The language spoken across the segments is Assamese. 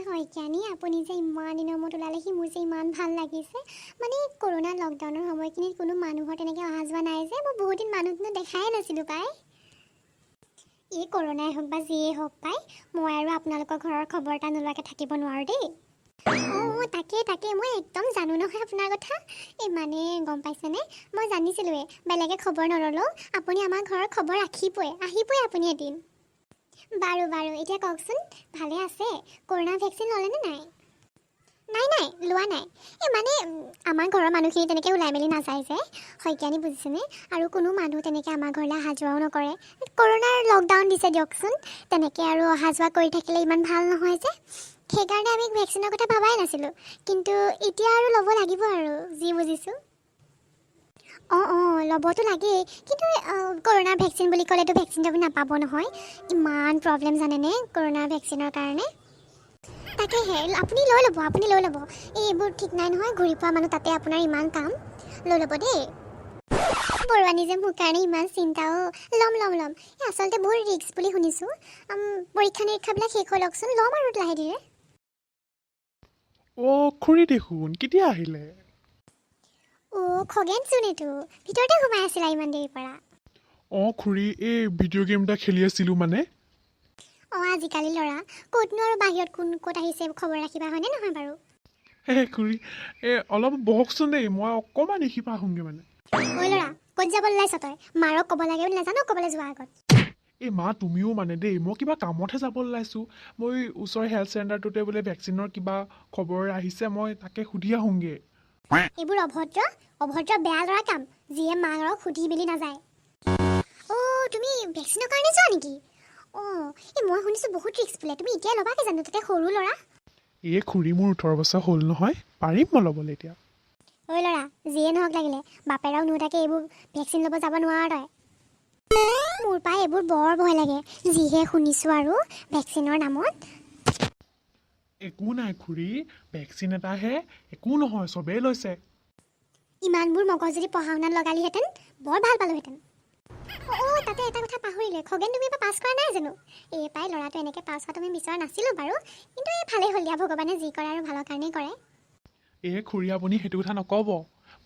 হয় কিয়ানি আপুনি যে ইমান দিনৰ মূৰত ওলালেহি মোৰ যে ইমান ভাল লাগিছে মানে কৰোণা লকডাউনৰ সময়খিনিত কোনো মানুহৰ তেনেকৈ অহা যোৱা নাই যে মই বহুত দিন মানুহ দেখাই নাছিলোঁ পাই এই কৰোণাই হওক বা যিয়ে হওক পাই মই আৰু আপোনালোকৰ ঘৰৰ খবৰ এটা নোলোৱাকৈ থাকিব নোৱাৰোঁ দেই অঁ তাকে মই একদম জানো নহয় আপোনাৰ কথা এই মানে গম পাইছেনে মই জানিছিলোঁৱে বেলেগে খবৰ নল'লেও আপুনি আমাৰ ঘৰৰ খবৰ আহিবই আপুনি এদিন বাৰু এতিয়া কওকচোন ভালে আছে কৰোণা ভেকচিন ল'লেনে নাই লোৱা নাই এই মানে আমাৰ ঘৰৰ মানুহখিনি তেনেকৈ ওলাই মেলি নাযায় যে শইকীয়ানী বুজিছেনে আৰু কোনো মানুহ তেনেকৈ আমাৰ ঘৰলৈ অহা যোৱাও নকৰে কৰোণাৰ লকডাউন দিছে দিয়কচোন তেনেকৈ আৰু অহা যোৱা কৰি থাকিলে ইমান ভাল নহয় যে সেইকাৰণে আমি ভেকচিনৰ কথা ভাবাই নাছিলোঁ কিন্তু এতিয়া আৰু ল'ব লাগিব আৰু যি বুজিছোঁ অঁ ল'বতো লাগেই কিন্তু কৰোণাৰ ভেকচিন বুলি ক'লেতো ভেকচিনটো আপুনি নাপাব নহয় ইমান প্ৰব্লেম জানেনে কৰোণাৰ ভেকচিনৰ কাৰণে তাকেহে আপুনি লৈ ল'ব এইবোৰ ঠিক নাই নহয় ঘূৰি পোৱা মানুহ তাতে আপোনাৰ ইমান কাম লৈ ল'ব দেই বৰুৱানী যে মোৰ কাৰণে ইমান চিন্তাও ল'ম এই আচলতে বহুত ৰিস্ক বুলি শুনিছোঁ পৰীক্ষা নিৰীক্ষাবিলাক শেষ হৈ লওকচোন ল'ম আৰু লাহে ধীৰে খুৰী দেখোন কেতিয়া আহিলে খগেনচোন এইটো ভিতৰতে সোমাই আছিলা ইমান দেৰিৰ পৰা খুৰী এই ভিডিঅ' গেম এটা খেলি আছিলোঁ মানে আজিকালি ল'ৰা ক'তনো আৰু বাহিৰত ক'ত আহিছে খবৰ ৰাখিবা হয়নে নহয় বাৰু খুৰী অলপ বহকচোন দেই মই অকণমান দেখিব আহোঁগৈ মানে ঐ ল'ৰা ক'ত যাব ওলাইছ তই মাৰক ক'ব লাগে বুলি নাজানো ক'বলৈ যোৱাৰ আগত মা তুমিও মানে দেই মই কিবা কামতহে যাব ওলাইছোঁ মই ওচৰৰ হেল্থ চেণ্টাৰটোতে বোলে ভেকচিনৰ কিবা খবৰ আহিছে মই তাকে সুধি আহোঁগৈ এইবোৰ অভদ্ৰ বেয়া ল'ৰা কাম যিয়ে মাক সুধি মেলি নাযায় তুমি ভেকচিনৰ কাৰণে যোৱা নেকি মই শুনিছোঁ বহুত ৰিস্ক বোলে তুমি এতিয়া ল'বাকে জানো তাতে সৰু ল'ৰা খুৰী মোৰ 18 বছৰ হ'ল নহয় পাৰিম মই ল'বলৈ এতিয়া ঐ ল'ৰা যিয়ে নহওক লাগিলে বাপেৰাও নোতাকে এইবোৰ ভেকচিন ল'ব যাব নোৱাৰ তই মোৰ পাই এইবোৰ বৰ ভয় লাগে যিহে শুনিছোঁ আৰু ভেকচিনৰ নামত একো নাই খুৰী ভেকচিন এটাহে একো নহয় চবেই লৈছে ইমানবোৰ মগজ যদি পঢ়া শুনাত লগালিহেঁতেন বৰ ভাল পালোহেঁতেন তাতে এটা কথা পাহৰিলে খগেন তুমি এবাৰ পাছ কৰা নাই জানো পাই ল'ৰাটো এনেকৈ পাছ হোৱা তুমি বিচৰা নাছিলোঁ বাৰু কিন্তু ভালেই হ'ল দিয়া ভগৱানে যি কৰে আৰু ভালৰ কাৰণেই কৰে খুৰী আপুনি সেইটো কথা নক'ব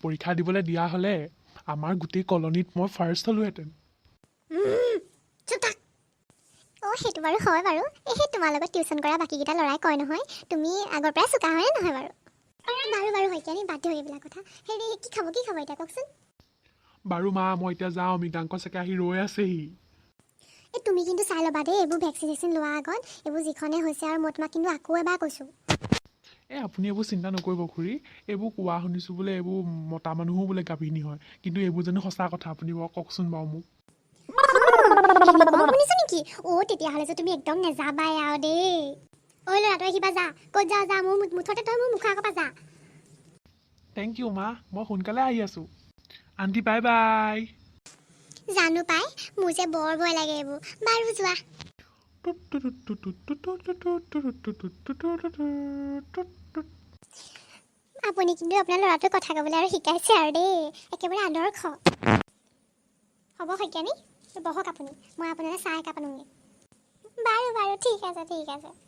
পৰীক্ষা দিবলৈ দিয়া হ'লে আমাৰ গোটেই কলনীত মই ফাৰ্ষ্ট হ'লোহেঁতেন সেইটো বাৰু হয় বাৰু সেই তোমাৰ লগত টিউশ্যন কৰা বাকীকেইটা ল'ৰাই কয় নহয় তুমি আগৰ পৰাই চোকা হয়নে নহয় বাৰু শইকীয়ানী বাদ দিওঁ এইবিলাক কথা হেৰি কি খাব এতিয়া কওকচোন বাৰু মা মই এতিয়া যাওঁ মৃগাংক চাগে আহি ৰৈ আছেহি তুমি কিন্তু চাই ল'বা দেই এইবোৰ ভেকচিন লোৱাৰ আগত এইবোৰ যিখনে হৈছে আৰু মই তোমাক কিন্তু আকৌ এবাৰ কৈছোঁ আপুনি এইবোৰ চিন্তা নকৰিব খুৰী এইবোৰ কোৱা শুনিছোঁ বোলে এইবোৰ মতা মানুহো বোলে গাভিনী হয় কিন্তু এইবোৰ জানো সঁচা কথা আপুনি বাৰু কওকচোন বাৰু মোক শুনিছোঁ নেকি তেতিয়াহ'লে যে তুমি একদম নেযাবাই আৰু দেই ল'ৰা তই কিবা যা ক'ত যা মোৰ মুঠতে তই মোৰ মুখৰ আগৰ পৰা যা থেংক ইউ মা মই সোনকালে আহি আছোঁ আণ্টি বাই বাই জানো পাই মোৰ যে বৰ ভয় লাগে এইবোৰ বাৰু যোৱা আপুনি কিন্তু আপোনাৰ ল'ৰাটোক কথা ক'বলৈ আৰু শিকাইছে আৰু দেই একেবাৰে আদৰ্শ হ'ব শইকীয়ানী বহক আপুনি মই আপোনালৈ চাহ একাপ আনোগৈ বাৰু ঠিক আছে